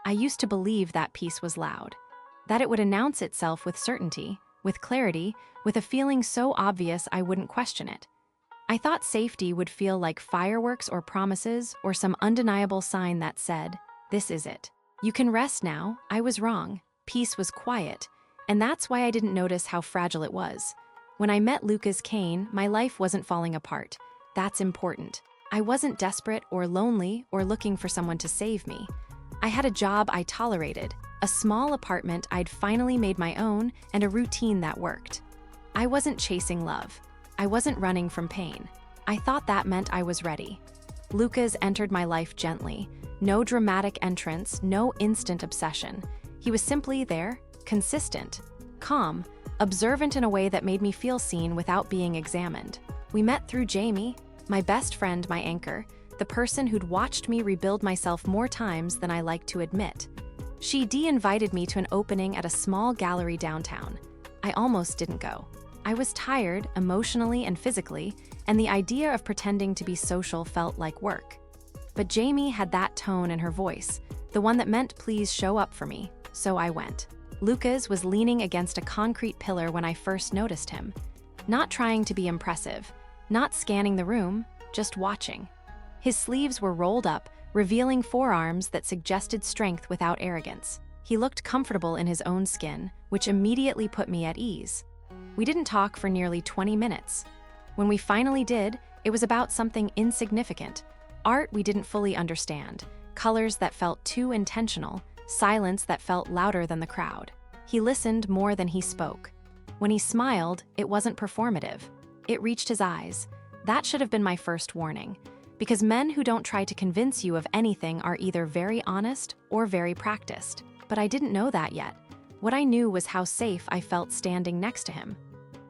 I used to believe that peace was loud, that it would announce itself with certainty, with clarity, with a feeling so obvious I wouldn't question it. I thought safety would feel like fireworks or promises or some undeniable sign that said, "This is it. You can rest now." I was wrong. Peace was quiet, and that's why I didn't notice how fragile it was. When I met Lucas Kane, my life wasn't falling apart. That's important. I wasn't desperate or lonely or looking for someone to save me. I had a job I tolerated, a small apartment I'd finally made my own, and a routine that worked. I wasn't chasing love. I wasn't running from pain. I thought that meant I was ready. Lucas entered my life gently. No dramatic entrance, no instant obsession. He was simply there, consistent, calm, observant in a way that made me feel seen without being examined. We met through Jamie, my best friend, my anchor, the person who'd watched me rebuild myself more times than I like to admit. She de-invited me to an opening at a small gallery downtown. I almost didn't go. I was tired, emotionally and physically, and the idea of pretending to be social felt like work. But Jamie had that tone in her voice, the one that meant please show up for me, so I went. Lucas was leaning against a concrete pillar when I first noticed him. Not trying to be impressive, not scanning the room, just watching. His sleeves were rolled up, revealing forearms that suggested strength without arrogance. He looked comfortable in his own skin, which immediately put me at ease. We didn't talk for nearly 20 minutes. When we finally did, it was about something insignificant. Art we didn't fully understand, colors that felt too intentional, silence that felt louder than the crowd. He listened more than he spoke. When he smiled, it wasn't performative. It reached his eyes. That should have been my first warning, because men who don't try to convince you of anything are either very honest or very practiced. But I didn't know that yet. What I knew was how safe I felt standing next to him,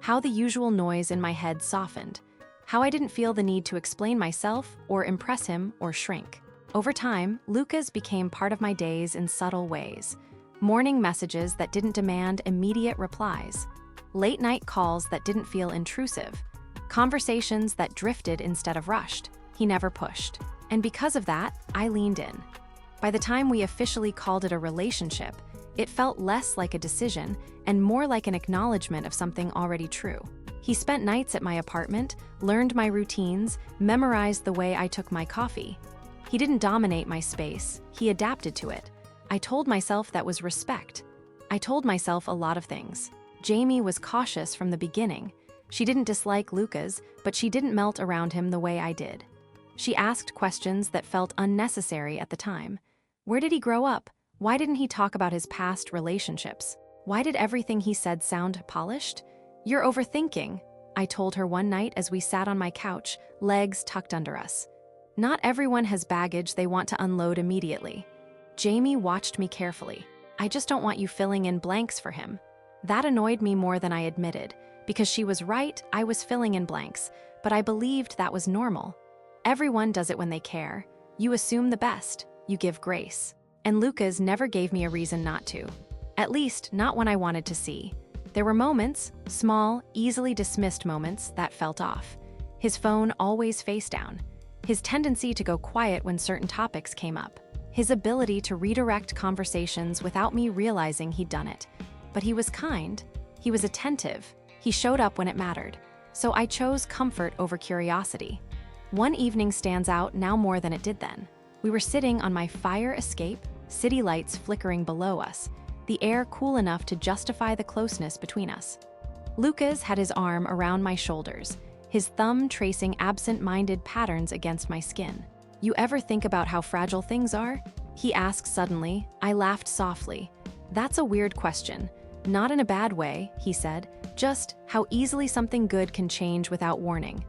how the usual noise in my head softened, how I didn't feel the need to explain myself or impress him or shrink. Over time, Lucas became part of my days in subtle ways. Morning messages that didn't demand immediate replies, late-night calls that didn't feel intrusive, conversations that drifted instead of rushed. He never pushed. And because of that, I leaned in. By the time we officially called it a relationship, it felt less like a decision and more like an acknowledgement of something already true. He spent nights at my apartment, learned my routines, memorized the way I took my coffee. He didn't dominate my space, he adapted to it. I told myself that was respect. I told myself a lot of things. Jamie was cautious from the beginning. She didn't dislike Lucas, but she didn't melt around him the way I did. She asked questions that felt unnecessary at the time. Where did he grow up? Why didn't he talk about his past relationships? Why did everything he said sound polished? "You're overthinking," I told her one night as we sat on my couch, legs tucked under us. Not everyone has baggage they want to unload immediately. Jamie watched me carefully. "I just don't want you filling in blanks for him." That annoyed me more than I admitted, because she was right, I was filling in blanks, but I believed that was normal. Everyone does it when they care. You assume the best, you give grace. And Lucas never gave me a reason not to. At least, not when I wanted to see. There were moments, small, easily dismissed moments, that felt off. His phone always face down. His tendency to go quiet when certain topics came up. His ability to redirect conversations without me realizing he'd done it. But he was kind. He was attentive. He showed up when it mattered. So I chose comfort over curiosity. One evening stands out now more than it did then. We were sitting on my fire escape, city lights flickering below us, the air cool enough to justify the closeness between us. Lucas had his arm around my shoulders, his thumb tracing absent-minded patterns against my skin. "You ever think about how fragile things are?" he asked suddenly. I laughed softly. "That's a weird question. Not in a bad way," he said, "just how easily something good can change without warning."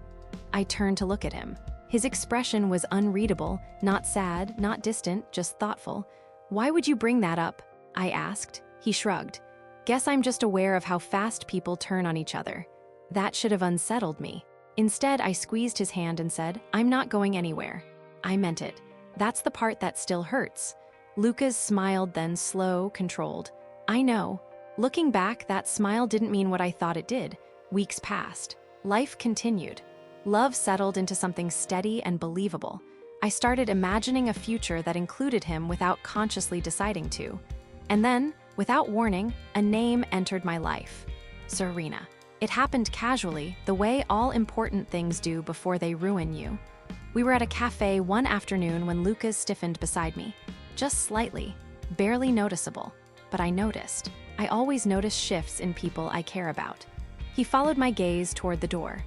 I turned to look at him. His expression was unreadable, not sad, not distant, just thoughtful. "Why would you bring that up?" I asked. He shrugged. "Guess I'm just aware of how fast people turn on each other." That should have unsettled me. Instead, I squeezed his hand and said, "I'm not going anywhere." I meant it. That's the part that still hurts. Lucas smiled, then slow, controlled. "I know." Looking back, that smile didn't mean what I thought it did. Weeks passed. Life continued. Love settled into something steady and believable. I started imagining a future that included him without consciously deciding to. And then, without warning, a name entered my life. Serena. It happened casually, the way all important things do before they ruin you. We were at a cafe one afternoon when Lucas stiffened beside me. Just slightly, barely noticeable, but I noticed. I always notice shifts in people I care about. He followed my gaze toward the door.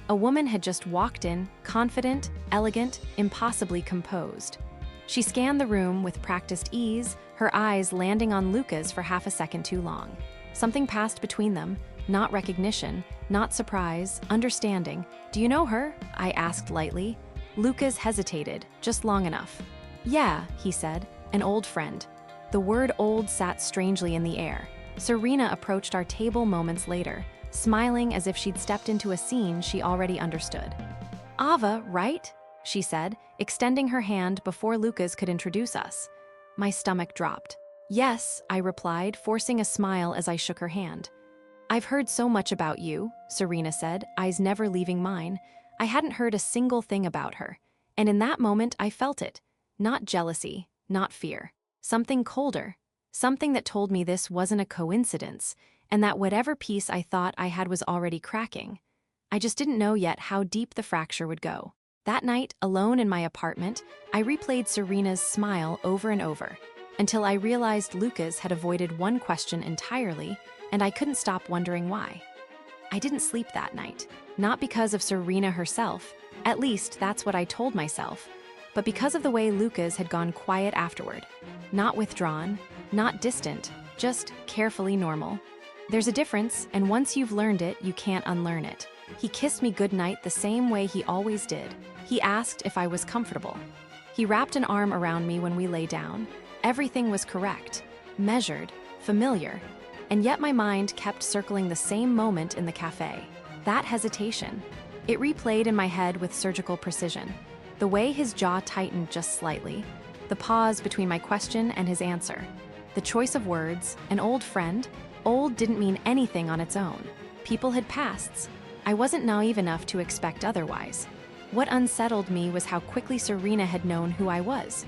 A woman had just walked in, confident, elegant, impossibly composed. She scanned the room with practiced ease, her eyes landing on Lucas for half a second too long. Something passed between them, not recognition, not surprise, understanding. "Do you know her?" I asked lightly. Lucas hesitated, just long enough. "Yeah," he said, "an old friend." The word old sat strangely in the air. Serena approached our table moments later, smiling as if she'd stepped into a scene she already understood. "Ava, right?" she said, extending her hand before Lucas could introduce us. My stomach dropped. "Yes," I replied, forcing a smile as I shook her hand. "I've heard so much about you," Serena said, eyes never leaving mine. I hadn't heard a single thing about her. And in that moment, I felt it. Not jealousy, not fear. Something colder. Something that told me this wasn't a coincidence, and that whatever piece I thought I had was already cracking. I just didn't know yet how deep the fracture would go. That night, alone in my apartment, I replayed Serena's smile over and over, until I realized Lucas had avoided one question entirely, and I couldn't stop wondering why. I didn't sleep that night, not because of Serena herself, at least that's what I told myself, but because of the way Lucas had gone quiet afterward. Not withdrawn, not distant, just carefully normal. There's a difference, and once you've learned it, you can't unlearn it. He kissed me goodnight the same way he always did. He asked if I was comfortable. He wrapped an arm around me when we lay down. Everything was correct, measured, familiar, and yet my mind kept circling the same moment in the cafe. That hesitation. It replayed in my head with surgical precision. The way his jaw tightened just slightly, the pause between my question and his answer. The choice of words, an old friend. Old didn't mean anything on its own. People had pasts. I wasn't naive enough to expect otherwise. What unsettled me was how quickly Serena had known who I was.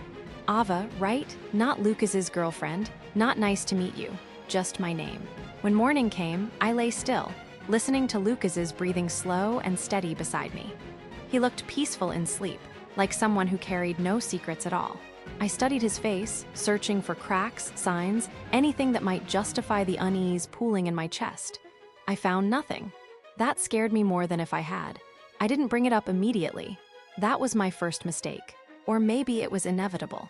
Ava, right? Not Lucas's girlfriend. Not nice to meet you. Just my name. When morning came, I lay still, listening to Lucas's breathing slow and steady beside me. He looked peaceful in sleep, like someone who carried no secrets at all. I studied his face, searching for cracks, signs, anything that might justify the unease pooling in my chest. I found nothing. That scared me more than if I had. I didn't bring it up immediately. That was my first mistake. Or maybe it was inevitable.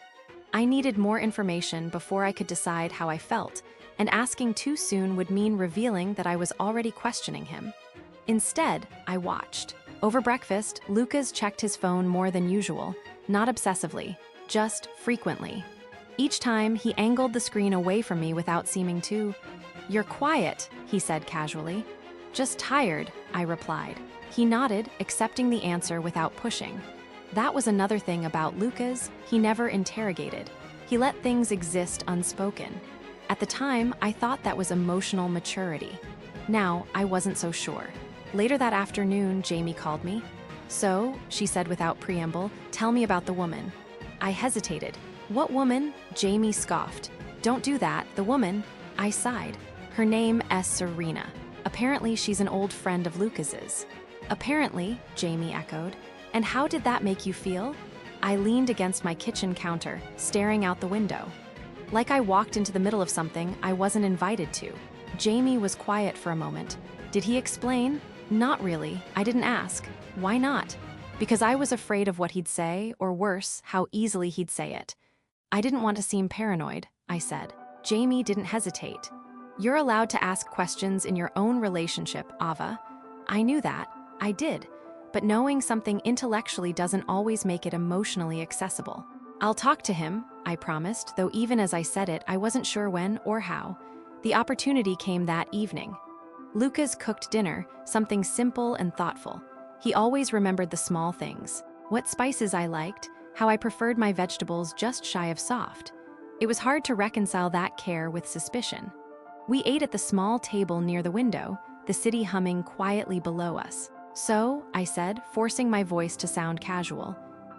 I needed more information before I could decide how I felt, and asking too soon would mean revealing that I was already questioning him. Instead, I watched. Over breakfast, Lucas checked his phone more than usual, not obsessively, just frequently. Each time, he angled the screen away from me without seeming to. "You're quiet," he said casually. "Just tired," I replied. He nodded, accepting the answer without pushing. That was another thing about Lucas, he never interrogated. He let things exist unspoken. At the time, I thought that was emotional maturity. Now, I wasn't so sure. Later that afternoon, Jamie called me. "So," she said without preamble, "tell me about the woman." I hesitated. "What woman?" Jamie scoffed. "Don't do that, the woman." I sighed. "Her name is Serena. Apparently she's an old friend of Lucas's." "Apparently," Jamie echoed. "And how did that make you feel?" I leaned against my kitchen counter, staring out the window. Like I walked into the middle of something I wasn't invited to. Jamie was quiet for a moment. Did he explain? Not really. I didn't ask. Why not? Because I was afraid of what he'd say, or worse, how easily he'd say it. I didn't want to seem paranoid, I said. Jamie didn't hesitate. "You're allowed to ask questions in your own relationship, Ava." I knew that. I did. But knowing something intellectually doesn't always make it emotionally accessible. "I'll talk to him," I promised, though even as I said it, I wasn't sure when or how. The opportunity came that evening. Lucas cooked dinner, something simple and thoughtful. He always remembered the small things. What spices I liked, how I preferred my vegetables just shy of soft. It was hard to reconcile that care with suspicion. We ate at the small table near the window, the city humming quietly below us. "So," I said, forcing my voice to sound casual,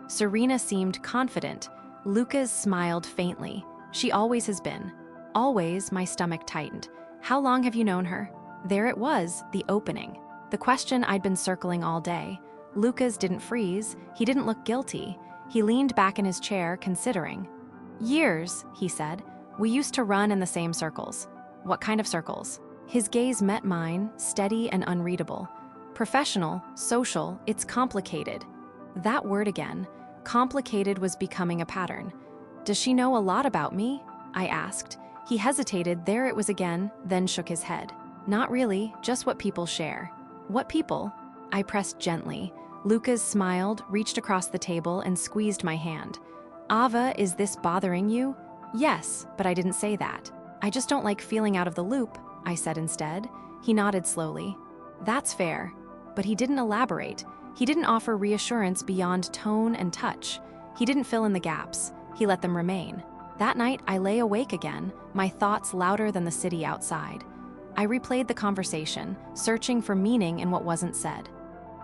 Serena seemed confident. Lucas smiled faintly. She always has been. Always, my stomach tightened. How long have you known her? There it was, the opening. The question I'd been circling all day. Lucas didn't freeze. He didn't look guilty. He leaned back in his chair, considering. Years, he said. We used to run in the same circles. What kind of circles? His gaze met mine, steady and unreadable. Professional, social, it's complicated. That word again. Complicated was becoming a pattern. Does she know a lot about me? I asked. He hesitated, there it was again, then shook his head. Not really, just what people share. What people? I pressed gently. Lucas smiled, reached across the table, and squeezed my hand. Ava, is this bothering you? Yes, but I didn't say that. I just don't like feeling out of the loop, I said instead. He nodded slowly. That's fair. But he didn't elaborate. He didn't offer reassurance beyond tone and touch. He didn't fill in the gaps. He let them remain. That night, I lay awake again, my thoughts louder than the city outside. I replayed the conversation, searching for meaning in what wasn't said.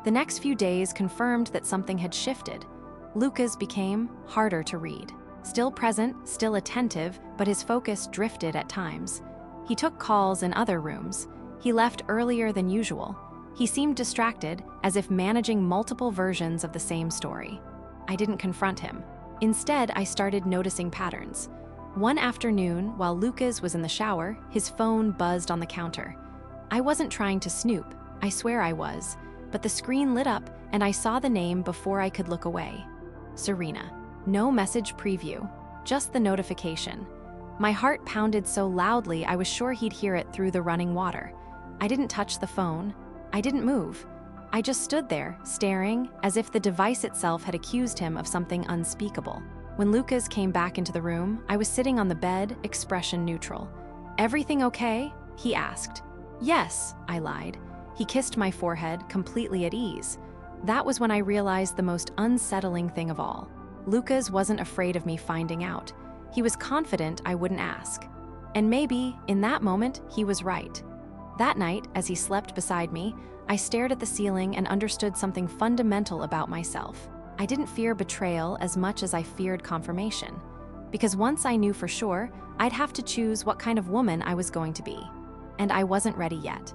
The next few days confirmed that something had shifted. Lucas became harder to read. Still present, still attentive, but his focus drifted at times. He took calls in other rooms. He left earlier than usual. He seemed distracted, as if managing multiple versions of the same story. I didn't confront him. Instead, I started noticing patterns. One afternoon, while Lucas was in the shower, his phone buzzed on the counter. I wasn't trying to snoop, I swear I was, but the screen lit up and I saw the name before I could look away. Serena. No message preview, just the notification. My heart pounded so loudly I was sure he'd hear it through the running water. I didn't touch the phone. I didn't move. I just stood there, staring, as if the device itself had accused him of something unspeakable. When Lucas came back into the room, I was sitting on the bed, expression neutral. Everything okay? He asked. Yes, I lied. He kissed my forehead, completely at ease. That was when I realized the most unsettling thing of all. Lucas wasn't afraid of me finding out. He was confident I wouldn't ask. And maybe, in that moment, he was right. That night, as he slept beside me, I stared at the ceiling and understood something fundamental about myself. I didn't fear betrayal as much as I feared confirmation. Because once I knew for sure, I'd have to choose what kind of woman I was going to be. And I wasn't ready yet.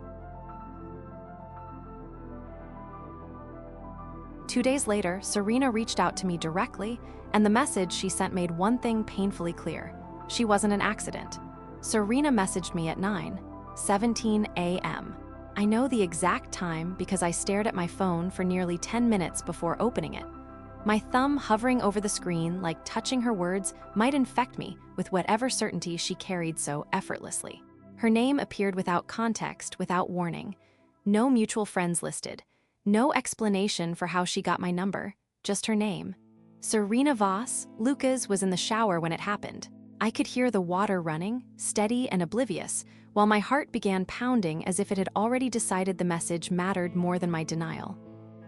2 days later, Serena reached out to me directly, and the message she sent made one thing painfully clear. She wasn't an accident. Serena messaged me at 9:17 a.m. I know the exact time because I stared at my phone for nearly 10 minutes before opening it. My thumb hovering over the screen, like touching her words, might infect me with whatever certainty she carried so effortlessly. Her name appeared without context, without warning. No mutual friends listed. No explanation for how she got my number, just her name. Serena Voss. Lucas was in the shower when it happened. I could hear the water running, steady and oblivious, while my heart began pounding as if it had already decided the message mattered more than my denial.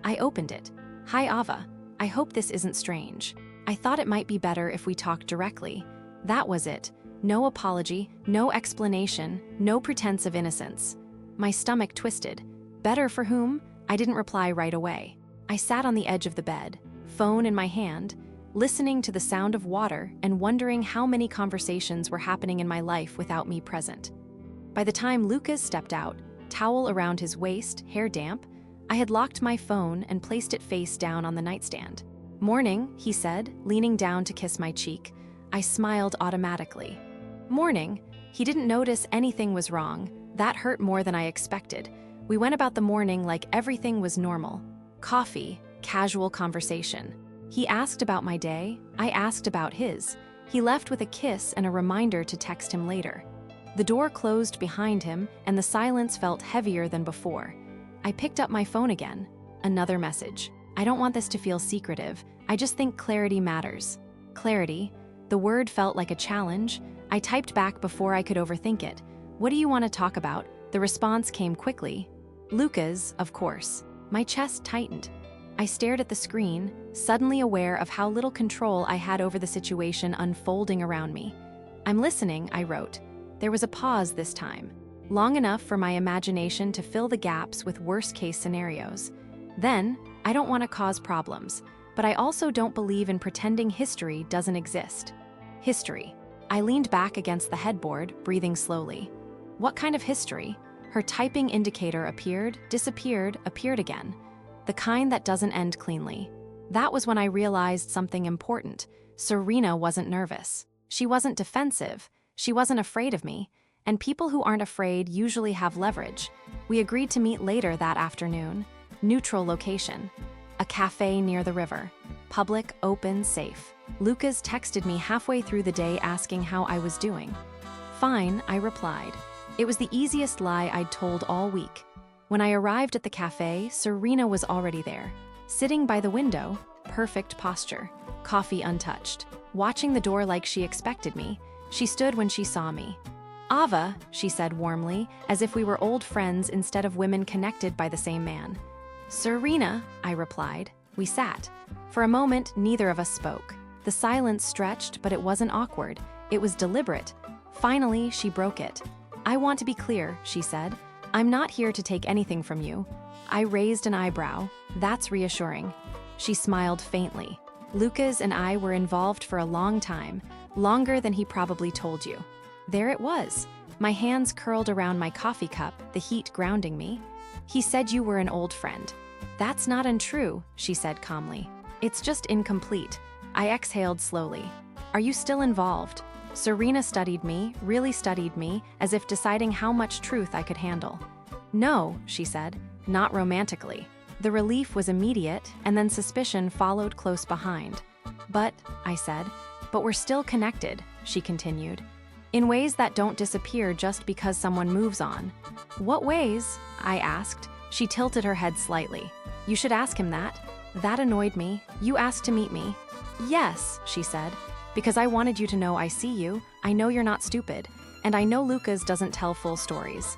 I opened it. Hi, Ava. I hope this isn't strange. I thought it might be better if we talked directly. That was it. No apology, no explanation, no pretense of innocence. My stomach twisted. Better for whom? I didn't reply right away. I sat on the edge of the bed, phone in my hand, listening to the sound of water and wondering how many conversations were happening in my life without me present. By the time Lucas stepped out, towel around his waist, hair damp, I had locked my phone and placed it face down on the nightstand. Morning, he said, leaning down to kiss my cheek. I smiled automatically. Morning. He didn't notice anything was wrong. That hurt more than I expected. We went about the morning like everything was normal. Coffee, casual conversation. He asked about my day, I asked about his. He left with a kiss and a reminder to text him later. The door closed behind him and the silence felt heavier than before. I picked up my phone again. Another message. I don't want this to feel secretive. I just think clarity matters. Clarity. The word felt like a challenge. I typed back before I could overthink it. What do you want to talk about? The response came quickly. Lucas, of course. My chest tightened. I stared at the screen, suddenly aware of how little control I had over the situation unfolding around me. I'm listening, I wrote. There was a pause this time, long enough for my imagination to fill the gaps with worst-case scenarios. Then, I don't want to cause problems, but I also don't believe in pretending history doesn't exist. History. I leaned back against the headboard, breathing slowly. What kind of history? Her typing indicator appeared, disappeared, appeared again. The kind that doesn't end cleanly. That was when I realized something important. Serena wasn't nervous. She wasn't defensive. She wasn't afraid of me. And people who aren't afraid usually have leverage. We agreed to meet later that afternoon. Neutral location. A cafe near the river. Public, open, safe. Lucas texted me halfway through the day asking how I was doing. Fine, I replied. It was the easiest lie I'd told all week. When I arrived at the cafe, Serena was already there. Sitting by the window, perfect posture, coffee untouched. Watching the door like she expected me, she stood when she saw me. Ava, she said warmly, as if we were old friends instead of women connected by the same man. Serena, I replied. We sat. For a moment, neither of us spoke. The silence stretched, but it wasn't awkward. It was deliberate. Finally, she broke it. I want to be clear, she said. I'm not here to take anything from you. I raised an eyebrow. That's reassuring. She smiled faintly. Lucas and I were involved for a long time, longer than he probably told you. There it was. My hands curled around my coffee cup, the heat grounding me. He said you were an old friend. That's not untrue, she said calmly. It's just incomplete. I exhaled slowly. Are you still involved? Serena studied me, really studied me, as if deciding how much truth I could handle. No, she said, not romantically. The relief was immediate, and then suspicion followed close behind. But, I said, but we're still connected, she continued. In ways that don't disappear just because someone moves on. What ways? I asked. She tilted her head slightly. You should ask him that. That annoyed me. You asked to meet me. Yes, she said, because I wanted you to know I see you, I know you're not stupid, and I know Lucas doesn't tell full stories.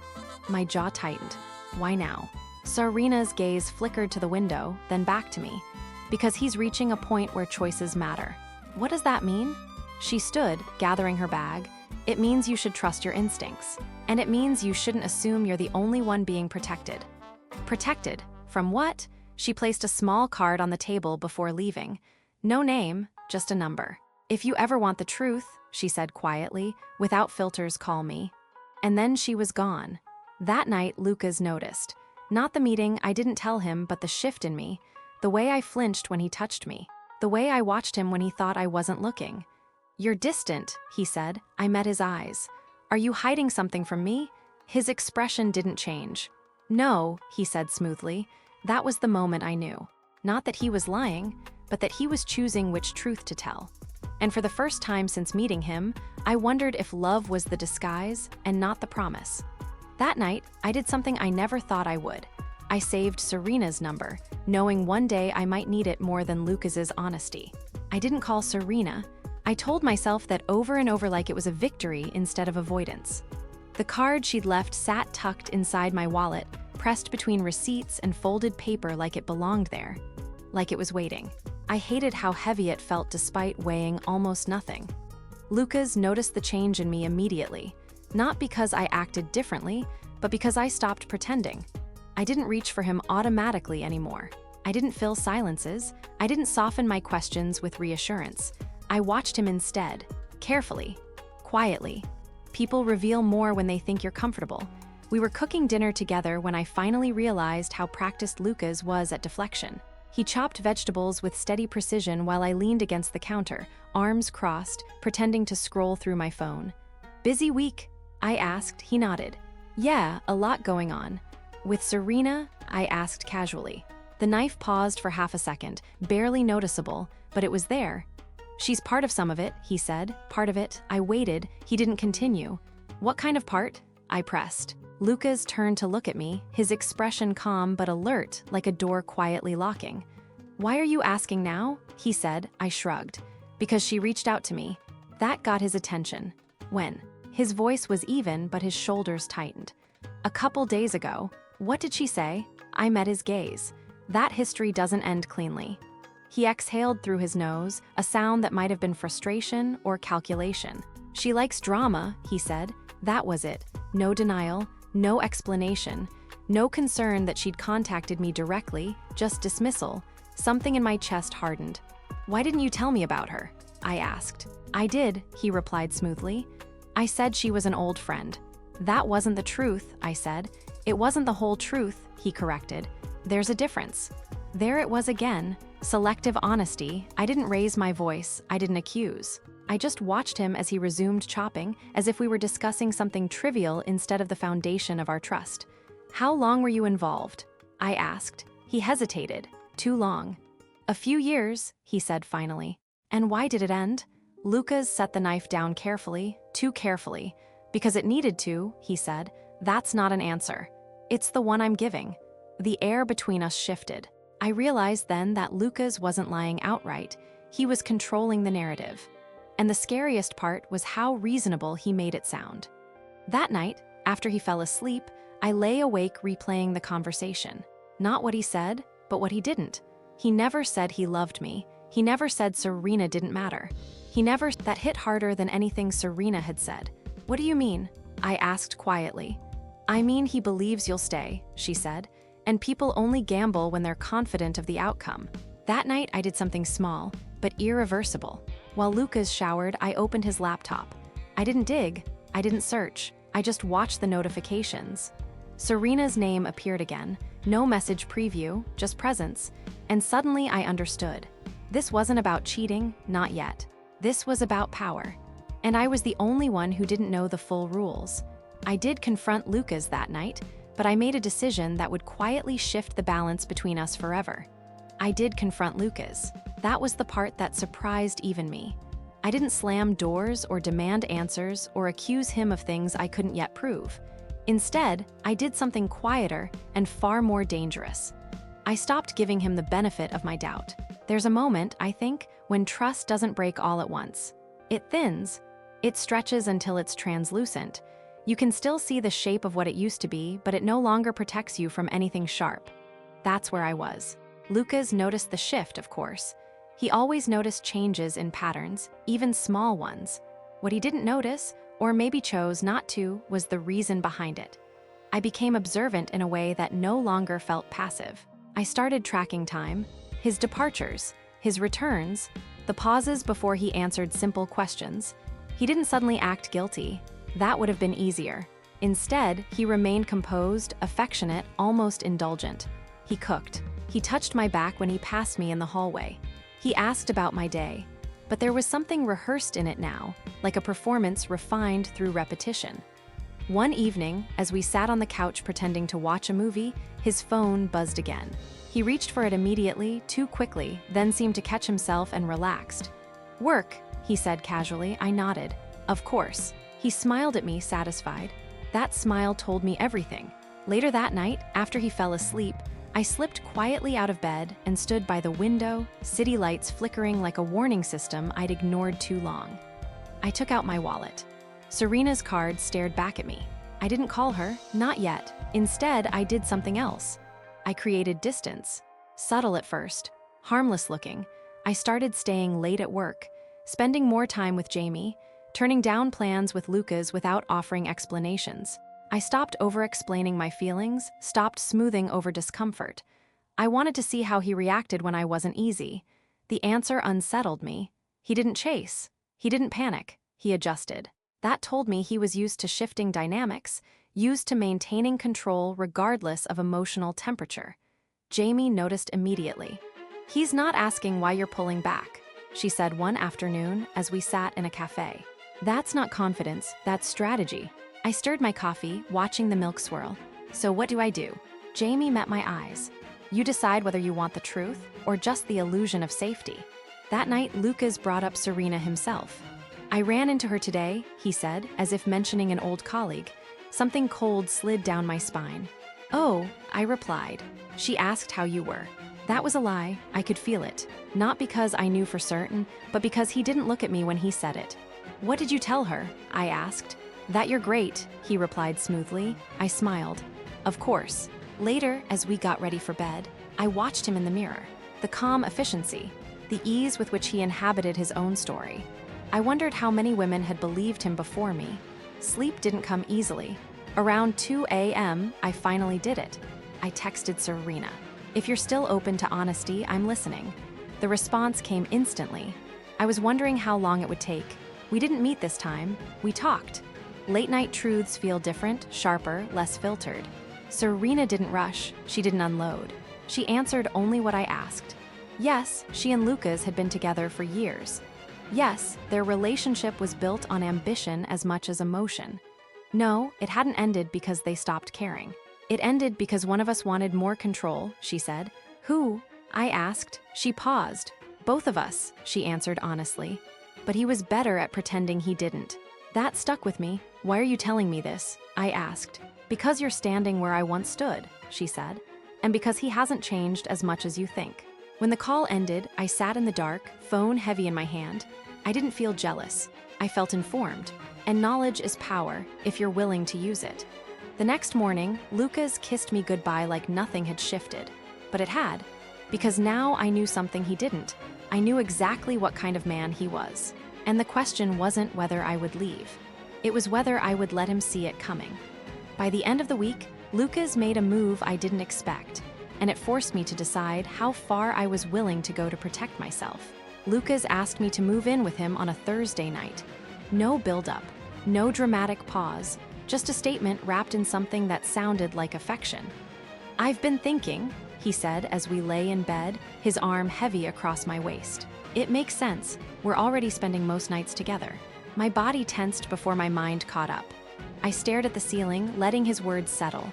My jaw tightened. Why now? Serena's gaze flickered to the window, then back to me. Because he's reaching a point where choices matter. What does that mean? She stood, gathering her bag. It means you should trust your instincts. And it means you shouldn't assume you're the only one being protected. Protected? From what? She placed a small card on the table before leaving. No name, just a number. If you ever want the truth, she said quietly, without filters, call me. And then she was gone. That night, Lucas noticed. Not the meeting, I didn't tell him, but the shift in me. The way I flinched when he touched me. The way I watched him when he thought I wasn't looking. You're distant, he said. I met his eyes. Are you hiding something from me? His expression didn't change. No, he said smoothly. That was the moment I knew. Not that he was lying, but that he was choosing which truth to tell. And for the first time since meeting him, I wondered if love was the disguise and not the promise. That night, I did something I never thought I would. I saved Serena's number, knowing one day I might need it more than Lucas's honesty. I didn't call Serena. I told myself that over and over like it was a victory instead of avoidance. The card she'd left sat tucked inside my wallet, pressed between receipts and folded paper like it belonged there. Like it was waiting. I hated how heavy it felt despite weighing almost nothing. Lucas noticed the change in me immediately. Not because I acted differently, but because I stopped pretending. I didn't reach for him automatically anymore. I didn't fill silences. I didn't soften my questions with reassurance. I watched him instead, carefully, quietly. People reveal more when they think you're comfortable. We were cooking dinner together when I finally realized how practiced Lucas was at deflection. He chopped vegetables with steady precision while I leaned against the counter, arms crossed, pretending to scroll through my phone. Busy week? I asked. He nodded. Yeah, a lot going on. With Serena? I asked casually. The knife paused for half a second, barely noticeable, but it was there. She's part of some of it, he said. Part of it. I waited. He didn't continue. What kind of part? I pressed. Lucas turned to look at me, his expression calm but alert, like a door quietly locking. Why are you asking now? He said. I shrugged. Because she reached out to me. That got his attention. When? His voice was even, but his shoulders tightened. A couple days ago. What did she say? I met his gaze. That history doesn't end cleanly. He exhaled through his nose, a sound that might have been frustration or calculation. She likes drama, he said. That was it. No denial, no explanation, no concern that she'd contacted me directly, just dismissal. Something in my chest hardened. "Why didn't you tell me about her?" I asked. "I did," he replied smoothly. "I said she was an old friend." "That wasn't the truth," I said. "It wasn't the whole truth," he corrected. "There's a difference." There it was again. Selective honesty. I didn't raise my voice. I didn't accuse. I just watched him as he resumed chopping, as if we were discussing something trivial instead of the foundation of our trust. "How long were you involved?" I asked. He hesitated. "Too long." "A few years," he said finally. "And why did it end?" Lucas set the knife down carefully, too carefully. "Because it needed to," he said. "That's not an answer. It's the one I'm giving." The air between us shifted. I realized then that Lucas wasn't lying outright. He was controlling the narrative. And the scariest part was how reasonable he made it sound. That night, after he fell asleep, I lay awake replaying the conversation. Not what he said, but what he didn't. He never said he loved me. He never said Serena didn't matter. That hit harder than anything Serena had said. "What do you mean?" I asked quietly. "I mean he believes you'll stay," she said. "And people only gamble when they're confident of the outcome." That night I did something small, but irreversible. While Lucas showered, I opened his laptop. I didn't dig. I didn't search. I just watched the notifications. Serena's name appeared again. No message preview, just presence. And suddenly I understood. This wasn't about cheating, not yet. This was about power. And I was the only one who didn't know the full rules. I did confront Lucas that night, but I made a decision that would quietly shift the balance between us forever. I did confront Lucas. That was the part that surprised even me. I didn't slam doors or demand answers or accuse him of things I couldn't yet prove. Instead, I did something quieter and far more dangerous. I stopped giving him the benefit of my doubt. There's a moment, I think, when trust doesn't break all at once. It thins. It stretches until it's translucent. You can still see the shape of what it used to be, but it no longer protects you from anything sharp. That's where I was. Lucas noticed the shift, of course. He always noticed changes in patterns, even small ones. What he didn't notice, or maybe chose not to, was the reason behind it. I became observant in a way that no longer felt passive. I started tracking time, his departures, his returns, the pauses before he answered simple questions. He didn't suddenly act guilty. That would have been easier. Instead, he remained composed, affectionate, almost indulgent. He cooked. He touched my back when he passed me in the hallway. He asked about my day. But there was something rehearsed in it now, like a performance refined through repetition. One evening, as we sat on the couch pretending to watch a movie, his phone buzzed again. He reached for it immediately, too quickly, then seemed to catch himself and relaxed. "Work," he said casually. I nodded. "Of course." He smiled at me, satisfied. That smile told me everything. Later that night, after he fell asleep, I slipped quietly out of bed and stood by the window, city lights flickering like a warning system I'd ignored too long. I took out my wallet. Serena's card stared back at me. I didn't call her, not yet. Instead, I did something else. I created distance. Subtle at first, harmless looking. I started staying late at work, spending more time with Jamie, turning down plans with Lucas without offering explanations. I stopped over-explaining my feelings, stopped smoothing over discomfort. I wanted to see how he reacted when I wasn't easy. The answer unsettled me. He didn't chase. He didn't panic. He adjusted. That told me he was used to shifting dynamics, used to maintaining control regardless of emotional temperature. Jamie noticed immediately. "He's not asking why you're pulling back," she said one afternoon as we sat in a cafe. "That's not confidence, that's strategy." I stirred my coffee, watching the milk swirl. "So what do I do?" Jamie met my eyes. "You decide whether you want the truth or just the illusion of safety." That night, Lucas brought up Serena himself. "I ran into her today," he said, as if mentioning an old colleague. Something cold slid down my spine. "Oh," I replied. "She asked how you were." That was a lie. I could feel it. Not because I knew for certain, but because he didn't look at me when he said it. "What did you tell her?" I asked. "That you're great," he replied smoothly. I smiled. "Of course." Later, as we got ready for bed, I watched him in the mirror. The calm efficiency, the ease with which he inhabited his own story. I wondered how many women had believed him before me. Sleep didn't come easily. Around 2 a.m., I finally did it. I texted Serena. If you're still open to honesty, I'm listening. The response came instantly. I was wondering how long it would take. We didn't meet this time, we talked. Late-night truths feel different, sharper, less filtered. Serena didn't rush, she didn't unload. She answered only what I asked. Yes, she and Lucas had been together for years. Yes, their relationship was built on ambition as much as emotion. No, it hadn't ended because they stopped caring. It ended because one of us wanted more control, she said. Who? I asked. She paused. Both of us, she answered honestly. But he was better at pretending he didn't. That stuck with me. Why are you telling me this? I asked. Because you're standing where I once stood, she said. And because he hasn't changed as much as you think. When the call ended, I sat in the dark, phone heavy in my hand. I didn't feel jealous. I felt informed. And knowledge is power, if you're willing to use it. The next morning, Lucas kissed me goodbye like nothing had shifted. But it had. Because now I knew something he didn't. I knew exactly what kind of man he was. And the question wasn't whether I would leave. It was whether I would let him see it coming. By the end of the week, Lucas made a move I didn't expect. And it forced me to decide how far I was willing to go to protect myself. Lucas asked me to move in with him on a Thursday night. No build-up, no dramatic pause, just a statement wrapped in something that sounded like affection. I've been thinking, he said as we lay in bed, his arm heavy across my waist. It makes sense. We're already spending most nights together. My body tensed before my mind caught up. I stared at the ceiling, letting his words settle.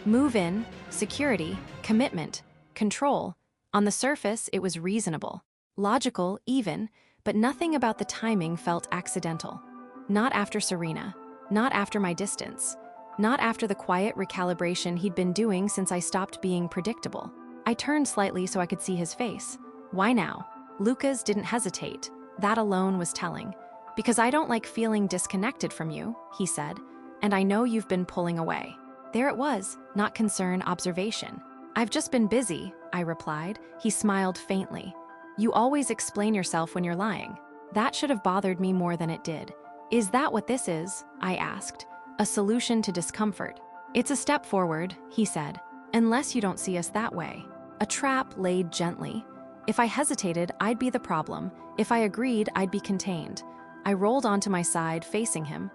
Move in, security, commitment, control. On the surface, it was reasonable. Logical, even, but nothing about the timing felt accidental. Not after Serena. Not after my distance. Not after the quiet recalibration he'd been doing since I stopped being predictable. I turned slightly so I could see his face. Why now? Lucas didn't hesitate. That alone was telling. Because I don't like feeling disconnected from you, he said, and I know you've been pulling away. There it was, not concern, observation. I've just been busy, I replied. He smiled faintly. You always explain yourself when you're lying. That should have bothered me more than it did. Is that what this is? I asked. A solution to discomfort. It's a step forward, he said, unless you don't see us that way. A trap laid gently. If I hesitated, I'd be the problem. If I agreed, I'd be contained. I rolled onto my side, facing him.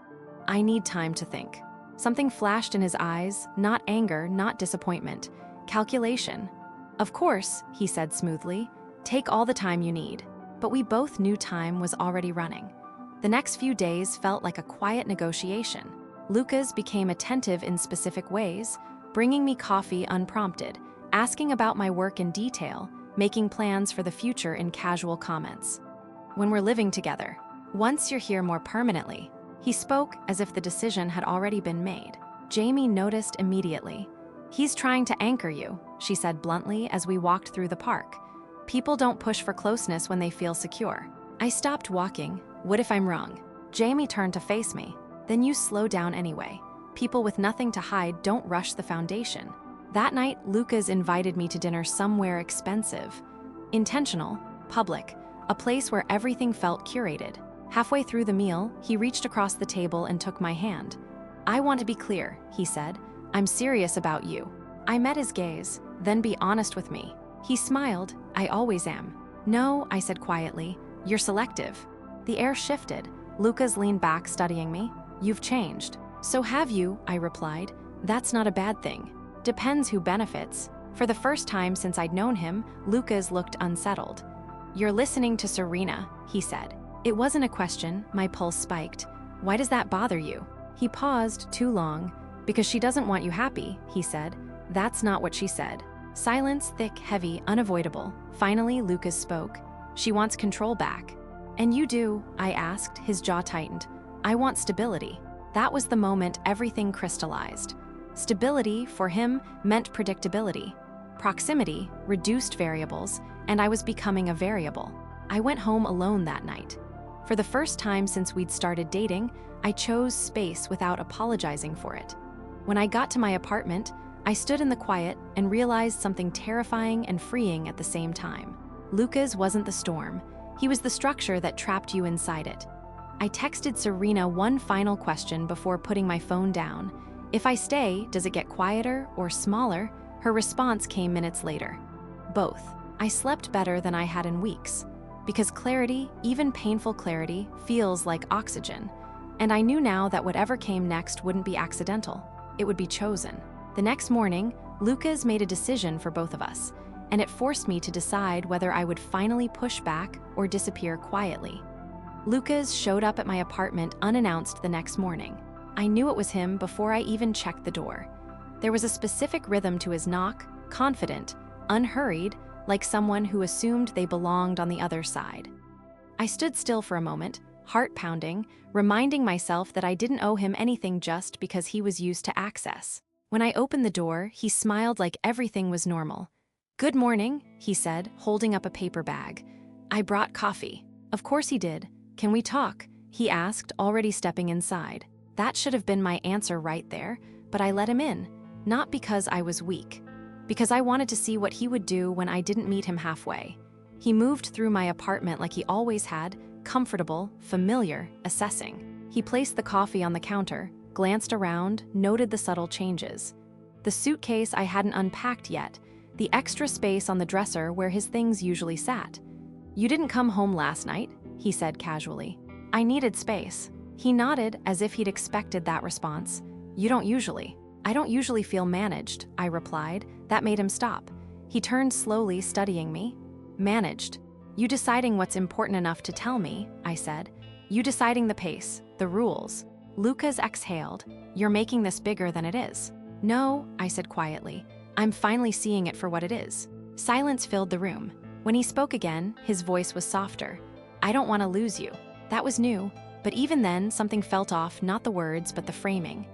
I need time to think. Something flashed in his eyes, not anger, not disappointment. Calculation. Of course, he said smoothly. Take all the time you need. But we both knew time was already running. The next few days felt like a quiet negotiation. Lucas became attentive in specific ways, bringing me coffee unprompted, asking about my work in detail, making plans for the future in casual comments. When we're living together, once you're here more permanently, he spoke as if the decision had already been made. Jamie noticed immediately. He's trying to anchor you, she said bluntly as we walked through the park. People don't push for closeness when they feel secure. I stopped walking. What if I'm wrong? Jamie turned to face me. Then you slow down anyway. People with nothing to hide don't rush the foundation. That night, Lucas invited me to dinner somewhere expensive. Intentional, public, a place where everything felt curated. Halfway through the meal, he reached across the table and took my hand. I want to be clear, he said. I'm serious about you. I met his gaze. Then be honest with me. He smiled. I always am. No, I said quietly. You're selective. The air shifted. Lucas leaned back, studying me. You've changed. So have you, I replied. That's not a bad thing. Depends who benefits. For the first time since I'd known him, Lucas looked unsettled. You're listening to Serena, he said. It wasn't a question. My pulse spiked. Why does that bother you? He paused too long. Because she doesn't want you happy, he said. That's not what she said. Silence, thick, heavy, unavoidable. Finally, Lucas spoke. She wants control back. And you do, I asked, his jaw tightened. I want stability. That was the moment everything crystallized. Stability, for him, meant predictability. Proximity, reduced variables, and I was becoming a variable. I went home alone that night. For the first time since we'd started dating, I chose space without apologizing for it. When I got to my apartment, I stood in the quiet and realized something terrifying and freeing at the same time. Lucas wasn't the storm. He was the structure that trapped you inside it. I texted Serena one final question before putting my phone down. If I stay, does it get quieter or smaller? Her response came minutes later. Both. I slept better than I had in weeks. Because clarity, even painful clarity, feels like oxygen. And I knew now that whatever came next wouldn't be accidental. It would be chosen. The next morning, Lucas made a decision for both of us, and it forced me to decide whether I would finally push back or disappear quietly. Lucas showed up at my apartment unannounced the next morning. I knew it was him before I even checked the door. There was a specific rhythm to his knock, confident, unhurried, like someone who assumed they belonged on the other side. I stood still for a moment, heart pounding, reminding myself that I didn't owe him anything just because he was used to access. When I opened the door, he smiled like everything was normal. "Good morning," he said, holding up a paper bag. "I brought coffee." Of course he did. "Can we talk?" he asked, already stepping inside. That should have been my answer right there, but I let him in, not because I was weak, because I wanted to see what he would do when I didn't meet him halfway. He moved through my apartment like he always had, comfortable, familiar, assessing. He placed the coffee on the counter, glanced around, noted the subtle changes. The suitcase I hadn't unpacked yet, the extra space on the dresser where his things usually sat. "You didn't come home last night," he said casually. "I needed space." He nodded as if he'd expected that response. "You don't usually." "I don't usually feel managed," I replied. That made him stop. He turned slowly, studying me. "Managed? You deciding what's important enough to tell me," I said. "You deciding the pace, the rules." Lucas exhaled. "You're making this bigger than it is." "No," I said quietly. "I'm finally seeing it for what it is." Silence filled the room. When he spoke again, his voice was softer. "I don't want to lose you." That was new, but even then, something felt off, not the words, but the framing.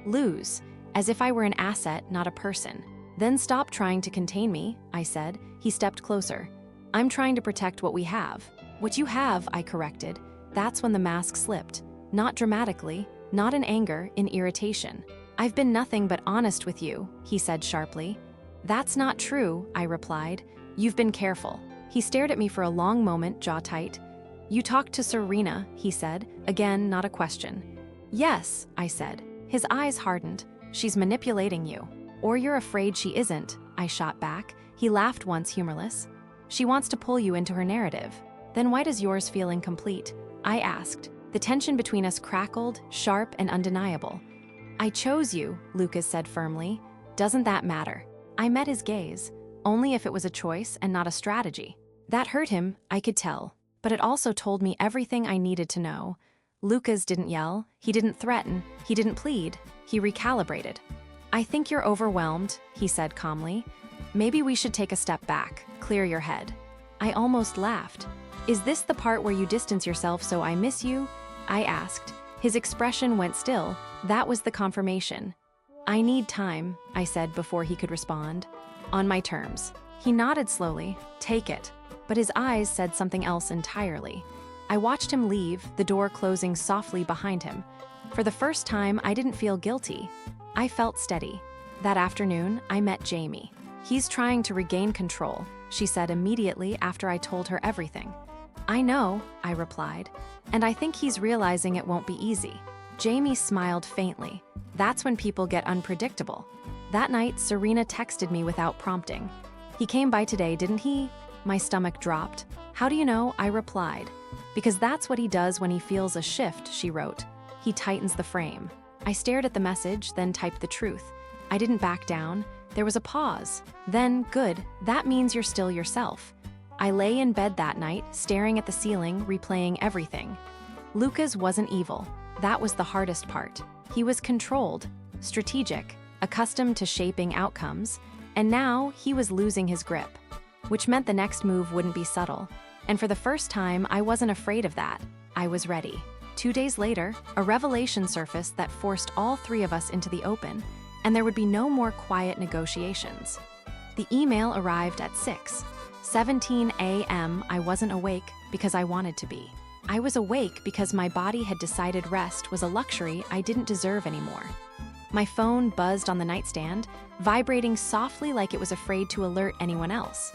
Lose, as if I were an asset, not a person. "Then stop trying to contain me," I said. He stepped closer. "I'm trying to protect what we have." "What you have," I corrected. That's when the mask slipped. Not dramatically, not in anger, in irritation. "I've been nothing but honest with you," he said sharply. "That's not true," I replied. "You've been careful." He stared at me for a long moment, jaw tight. "You talked to Serena," he said, again, not a question. "Yes," I said. His eyes hardened. "She's manipulating you." "Or you're afraid she isn't," I shot back. He laughed once, humorless. "She wants to pull you into her narrative." "Then why does yours feel incomplete?" I asked. The tension between us crackled, sharp and undeniable. "I chose you," Lucas said firmly. "Doesn't that matter?" I met his gaze, only if it was a choice and not a strategy. That hurt him, I could tell, but it also told me everything I needed to know. Lucas didn't yell, he didn't threaten, he didn't plead, he recalibrated. "I think you're overwhelmed," he said calmly. "Maybe we should take a step back, clear your head." I almost laughed. "Is this the part where you distance yourself so I miss you?" I asked. His expression went still. That was the confirmation. "I need time," I said before he could respond. "On my terms." He nodded slowly. "Take it." But his eyes said something else entirely. I watched him leave, the door closing softly behind him. For the first time, I didn't feel guilty. I felt steady. That afternoon, I met Jamie. "He's trying to regain control," she said immediately after I told her everything. "I know," I replied, "and I think he's realizing it won't be easy." Jamie smiled faintly. That's when people get unpredictable. That night, Serena texted me without prompting. "He came by today, didn't he?" My stomach dropped. "How do you know?" I replied. "Because that's what he does when he feels a shift," she wrote. "He tightens the frame." I stared at the message, then typed the truth. I didn't back down. There was a pause. Then, "Good, that means you're still yourself." I lay in bed that night, staring at the ceiling, replaying everything. Lucas wasn't evil. That was the hardest part. He was controlled, strategic, accustomed to shaping outcomes, and now he was losing his grip, which meant the next move wouldn't be subtle. And for the first time, I wasn't afraid of that. I was ready. 2 days later, a revelation surfaced that forced all three of us into the open, and there would be no more quiet negotiations. The email arrived at 6:17 a.m. I wasn't awake because I wanted to be. I was awake because my body had decided rest was a luxury I didn't deserve anymore. My phone buzzed on the nightstand, vibrating softly like it was afraid to alert anyone else.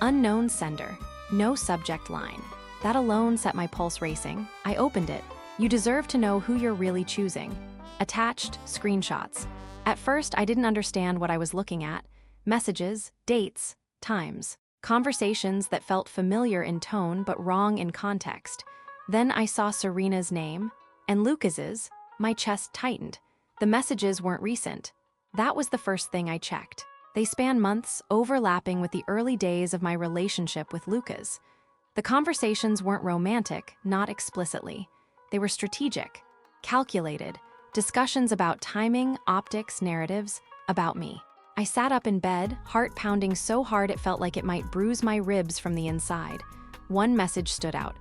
Unknown sender, no subject line. That alone set my pulse racing. I opened it. "You deserve to know who you're really choosing." Attached, screenshots. At first, I didn't understand what I was looking at. Messages, dates, times. Conversations that felt familiar in tone but wrong in context. Then I saw Serena's name, and Lucas's. My chest tightened. The messages weren't recent. That was the first thing I checked. They span months, overlapping with the early days of my relationship with Lucas. The conversations weren't romantic, not explicitly. They were strategic, calculated, discussions about timing, optics, narratives, about me. I sat up in bed, heart pounding so hard it felt like it might bruise my ribs from the inside. One message stood out.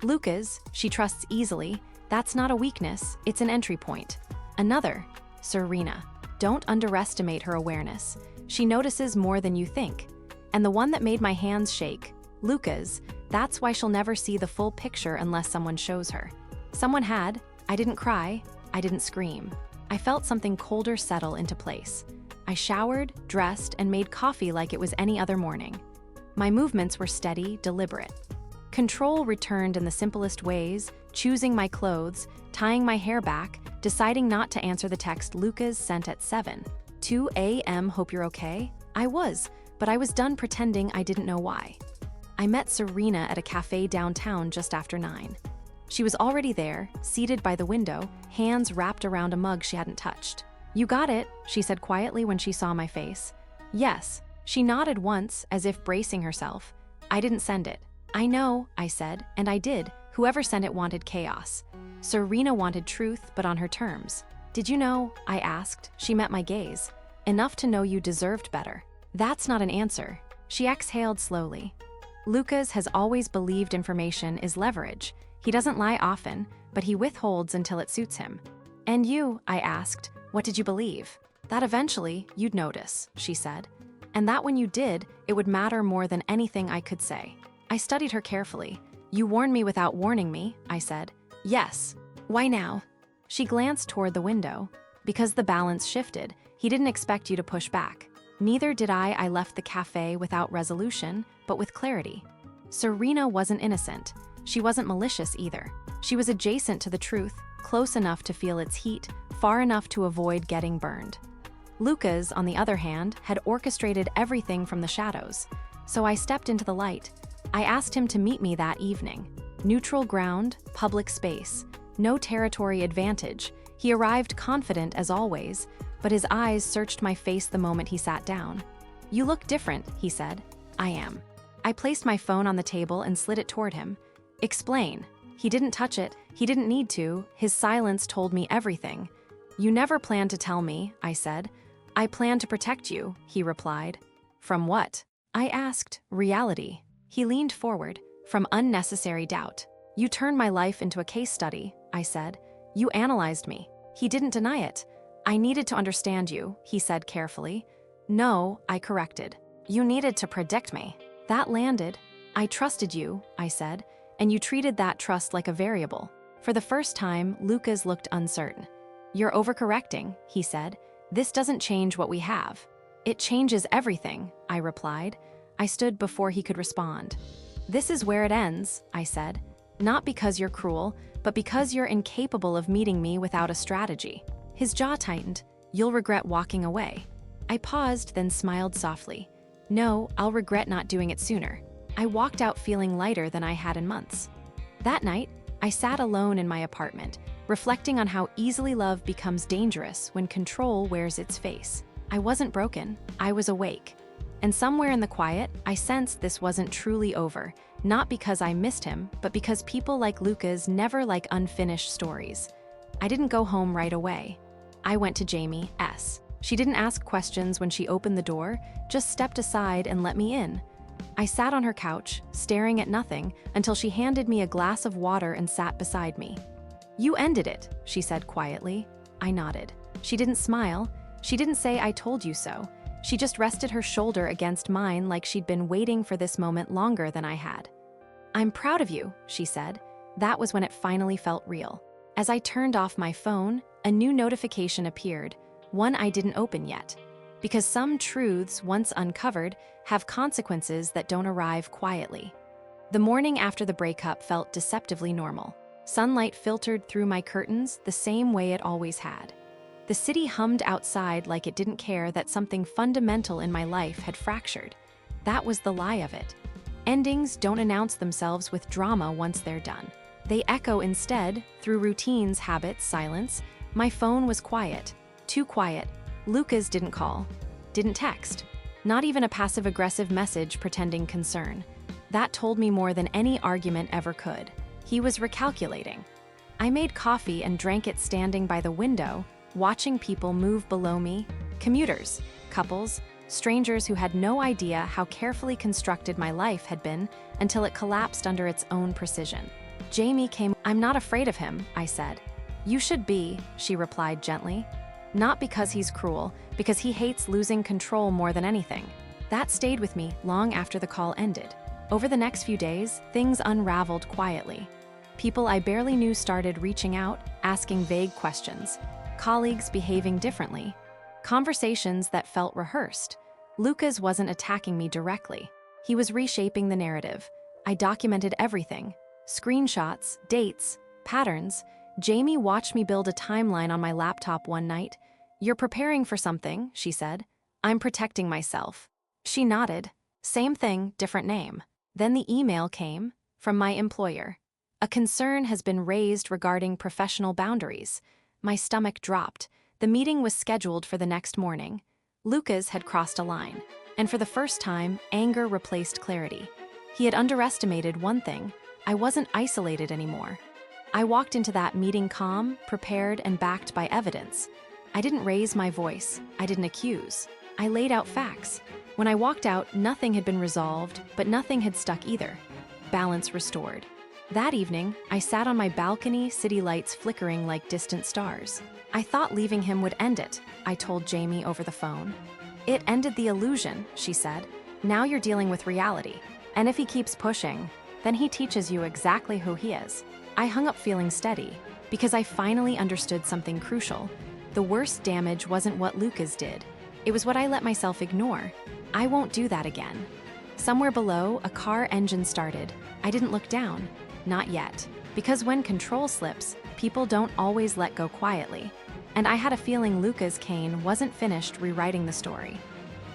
Lucas, she trusts easily. That's not a weakness, it's an entry point. Another, Serena. Don't underestimate her awareness. She notices more than you think. And the one that made my hands shake, Lucas, that's why she'll never see the full picture unless someone shows her. Someone had. I didn't cry. I didn't scream. I felt something colder settle into place. I showered, dressed, and made coffee like it was any other morning. My movements were steady, deliberate. Control returned in the simplest ways, choosing my clothes, tying my hair back, deciding not to answer the text Lucas sent at 7:02 a.m. Hope you're okay? I was, but I was done pretending I didn't know why. I met Serena at a cafe downtown just after 9. She was already there, seated by the window, hands wrapped around a mug she hadn't touched. You got it, she said quietly when she saw my face. Yes. She nodded once, as if bracing herself. I didn't send it. I know, I said, and I did. Whoever sent it wanted chaos. Serena wanted truth, but on her terms. Did you know? I asked. She met my gaze. Enough to know you deserved better. That's not an answer. She exhaled slowly. Lucas has always believed information is leverage. He doesn't lie often, but he withholds until it suits him. And you, I asked, what did you believe? That eventually you'd notice, she said. And that when you did, it would matter more than anything I could say. I studied her carefully. You warned me without warning me, I said. Yes. Why now? She glanced toward the window. Because the balance shifted. He didn't expect you to push back. Neither did I. I left the cafe without resolution, but with clarity. Serena wasn't innocent. She wasn't malicious either. She was adjacent to the truth, close enough to feel its heat, far enough to avoid getting burned. Lucas, on the other hand, had orchestrated everything from the shadows. So I stepped into the light. I asked him to meet me that evening. Neutral ground, public space, no territory advantage. He arrived confident as always, but his eyes searched my face the moment he sat down. You look different, he said. I am. I placed my phone on the table and slid it toward him. Explain. He didn't touch it. He didn't need to. His silence told me everything. You never planned to tell me, I said. I plan to protect you, he replied. From what? I asked. Reality. He leaned forward. From unnecessary doubt. You turned my life into a case study, I said. You analyzed me. He didn't deny it. I needed to understand you, he said carefully. No, I corrected. You needed to predict me. That landed. I trusted you, I said, and you treated that trust like a variable. For the first time, Lucas looked uncertain. You're overcorrecting, he said. This doesn't change what we have. It changes everything, I replied. I stood before he could respond. This is where it ends, I said. Not because you're cruel, but because you're incapable of meeting me without a strategy. His jaw tightened. You'll regret walking away. I paused, then smiled softly. No, I'll regret not doing it sooner. I walked out feeling lighter than I had in months. That night, I sat alone in my apartment, reflecting on how easily love becomes dangerous when control wears its face. I wasn't broken, I was awake. And somewhere in the quiet, I sensed this wasn't truly over, not because I missed him, but because people like Lucas never like unfinished stories. I didn't go home right away. I went to Jamie S. She didn't ask questions when she opened the door, just stepped aside and let me in. I sat on her couch, staring at nothing, until she handed me a glass of water and sat beside me. You ended it, she said quietly. I nodded. She didn't smile. She didn't say I told you so. She just rested her shoulder against mine like she'd been waiting for this moment longer than I had. I'm proud of you, she said. That was when it finally felt real. As I turned off my phone, a new notification appeared, one I didn't open yet. Because some truths, once uncovered, have consequences that don't arrive quietly. The morning after the breakup felt deceptively normal. Sunlight filtered through my curtains the same way it always had. The city hummed outside like it didn't care that something fundamental in my life had fractured. That was the lie of it. Endings don't announce themselves with drama once they're done. They echo instead through routines, habits, silence. My phone was quiet. Too quiet. Lucas didn't call. Didn't text. Not even a passive-aggressive message pretending concern. That told me more than any argument ever could. He was recalculating. I made coffee and drank it standing by the window, watching people move below me. Commuters, couples, strangers who had no idea how carefully constructed my life had been until it collapsed under its own precision. Jamie came. "I'm not afraid of him," I said. "You should be," she replied gently. "Not because he's cruel, because he hates losing control more than anything." That stayed with me long after the call ended. Over the next few days, things unraveled quietly. People I barely knew started reaching out, asking vague questions. Colleagues behaving differently. Conversations that felt rehearsed. Lucas wasn't attacking me directly. He was reshaping the narrative. I documented everything. Screenshots, dates, patterns. Jamie watched me build a timeline on my laptop one night. "You're preparing for something," she said. "I'm protecting myself." She nodded. Same thing, different name. Then the email came from my employer. "A concern has been raised regarding professional boundaries." My stomach dropped. The meeting was scheduled for the next morning. Lucas had crossed a line, and for the first time, anger replaced clarity. He had underestimated one thing: I wasn't isolated anymore. I walked into that meeting calm, prepared, and backed by evidence. I didn't raise my voice. I didn't accuse. I laid out facts. When I walked out, nothing had been resolved, but nothing had stuck either. Balance restored. That evening, I sat on my balcony, city lights flickering like distant stars. "I thought leaving him would end it," I told Jamie over the phone. "It ended the illusion," she said. "Now you're dealing with reality. And if he keeps pushing, then he teaches you exactly who he is." I hung up feeling steady, because I finally understood something crucial. The worst damage wasn't what Lucas did. It was what I let myself ignore. I won't do that again. Somewhere below, a car engine started. I didn't look down. Not yet. Because when control slips, people don't always let go quietly. And I had a feeling Lucas Kane wasn't finished rewriting the story.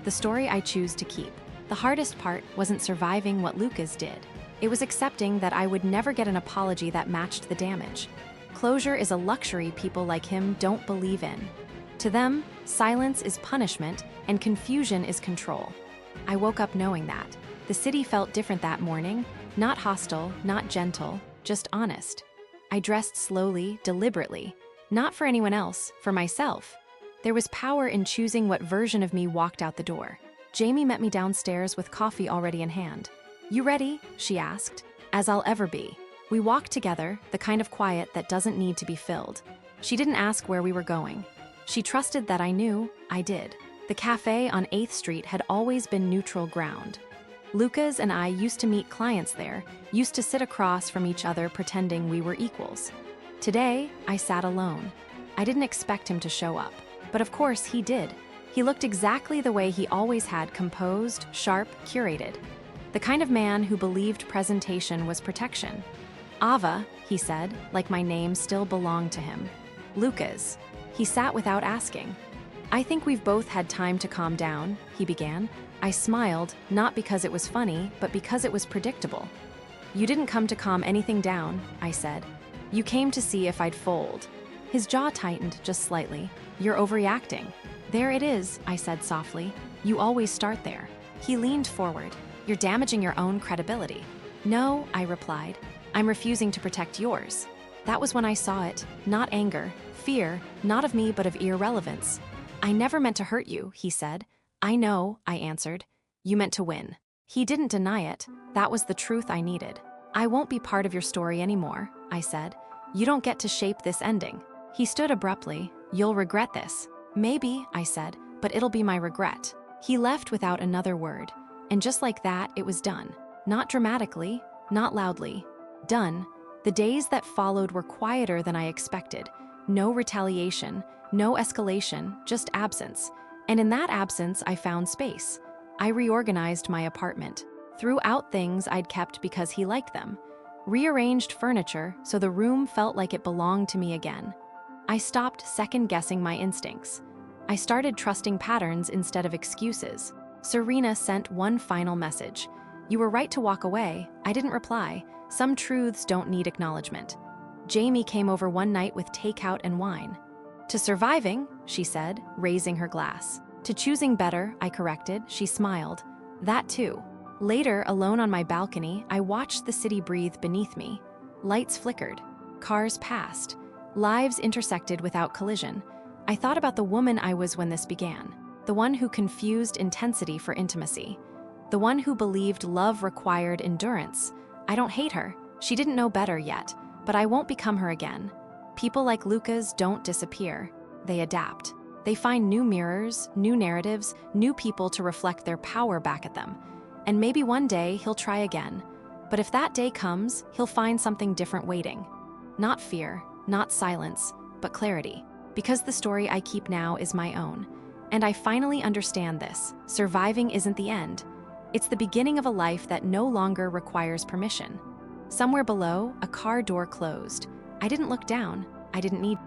The story I choose to keep. The hardest part wasn't surviving what Lucas did. It was accepting that I would never get an apology that matched the damage. Closure is a luxury people like him don't believe in. To them, silence is punishment and confusion is control. I woke up knowing that. The city felt different that morning, not hostile, not gentle, just honest. I dressed slowly, deliberately, not for anyone else, for myself. There was power in choosing what version of me walked out the door. Jamie met me downstairs with coffee already in hand. "You ready?" she asked. "As I'll ever be." We walked together, the kind of quiet that doesn't need to be filled. She didn't ask where we were going. She trusted that I knew I did. The cafe on 8th Street had always been neutral ground. Lucas and I used to meet clients there, used to sit across from each other pretending we were equals. Today, I sat alone. I didn't expect him to show up, but of course he did. He looked exactly the way he always had, composed, sharp, curated. The kind of man who believed presentation was protection. "Ava," he said, like my name still belonged to him. "Lucas." He sat without asking. "I think we've both had time to calm down," he began. I smiled, not because it was funny, but because it was predictable. "You didn't come to calm anything down," I said. "You came to see if I'd fold." His jaw tightened just slightly. "You're overreacting." "There it is," I said softly. "You always start there." He leaned forward. "You're damaging your own credibility." "No," I replied. "I'm refusing to protect yours." That was when I saw it. Not anger, fear, not of me but of irrelevance. "I never meant to hurt you," he said. "I know," I answered. "You meant to win." He didn't deny it. That was the truth I needed. "I won't be part of your story anymore," I said. "You don't get to shape this ending." He stood abruptly. "You'll regret this." "Maybe," I said, "but it'll be my regret." He left without another word. And just like that, it was done. Not dramatically, not loudly. Done. The days that followed were quieter than I expected. No retaliation, no escalation, just absence. And in that absence, I found space. I reorganized my apartment. Threw out things I'd kept because he liked them. Rearranged furniture so the room felt like it belonged to me again. I stopped second-guessing my instincts. I started trusting patterns instead of excuses. Serena sent one final message. You were right to walk away. I didn't reply. Some truths don't need acknowledgement. Jamie came over one night with takeout and wine. To surviving, she said, raising her glass. To choosing better, I corrected. She smiled. That too. Later, alone on my balcony, I watched the city breathe beneath me. Lights flickered. Cars passed. Lives intersected without collision. I thought about the woman I was when this began. The one who confused intensity for intimacy. The one who believed love required endurance. I don't hate her. She didn't know better yet, but I won't become her again. People like Lucas don't disappear. They adapt. They find new mirrors, new narratives, new people to reflect their power back at them. And maybe one day he'll try again. But if that day comes, he'll find something different waiting. Not fear, not silence, but clarity. Because the story I keep now is my own. And I finally understand this. Surviving isn't the end. It's the beginning of a life that no longer requires permission. Somewhere below, a car door closed. I didn't look down. I didn't need